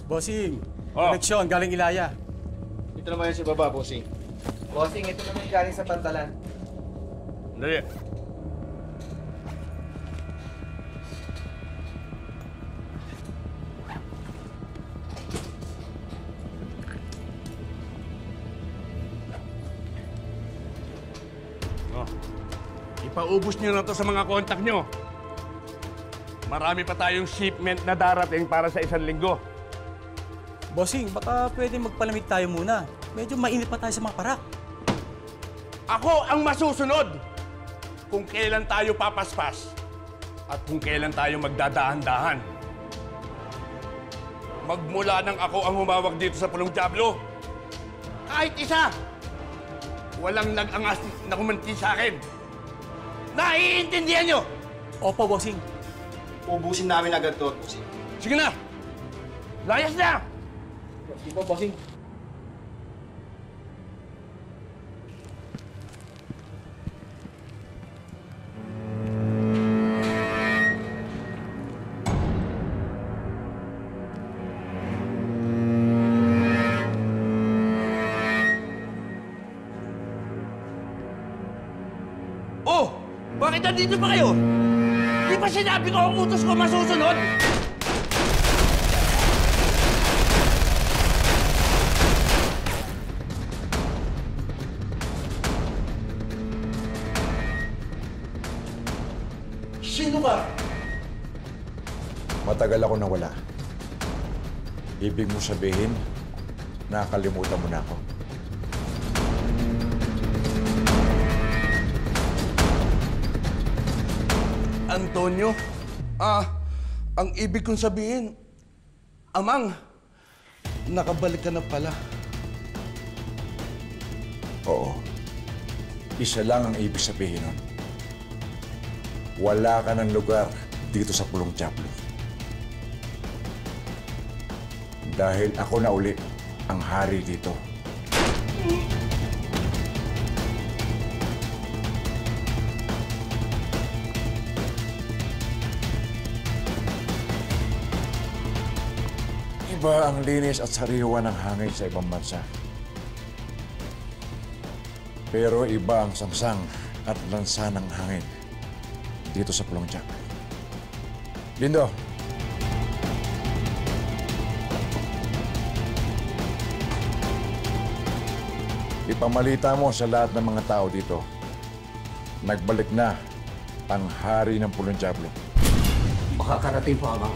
Bossing, Oh. koneksyon galing Ilaya. Ito naman yan si baba, bossing. Bossing, ito naman galing sa pantalan. Dali. Oh. Ipaubos niyo na to sa mga kontak niyo. Marami pa tayong shipment na darating para sa 1 linggo. Bossing, baka pwede magpalamig tayo muna. Medyo mainit pa tayo sa mga parak. Ako ang masusunod kung kailan tayo papaspas at kung kailan tayo magdadahan-dahan. Magmula nang ako ang humawak dito sa Pulong Diablo, kahit isa, walang nag-angas na kumanti sa akin. Naiintindihan nyo? Opo, bossing. Ubusin namin agad to, bossing. Sige na! Layas na! Di po, bossing. Oh! Bakit nandito pa kayo? Di ba sinabi ko ang utos ko masusunod? Sino ka? Matagal ako nawala. Ibig mo sabihin, nakalimutan mo na ako. Antonio, ang ibig kong sabihin, Amang, nakabalik ka na pala. Oo. Isa lang ang ibig sabihin nun. Wala ka ng lugar dito sa Pulong Diablo. Dahil ako na uli ang hari dito. Iba ang linis at sariwa ng hangin sa ibang bansa. Pero iba ang sangsang at lansa ng hangin dito sa Pulong Diablo. Lindo! Ipamalita mo sa lahat ng mga tao dito, nagbalik na ang hari ng Pulong Diablo. Makakarating po, Amang.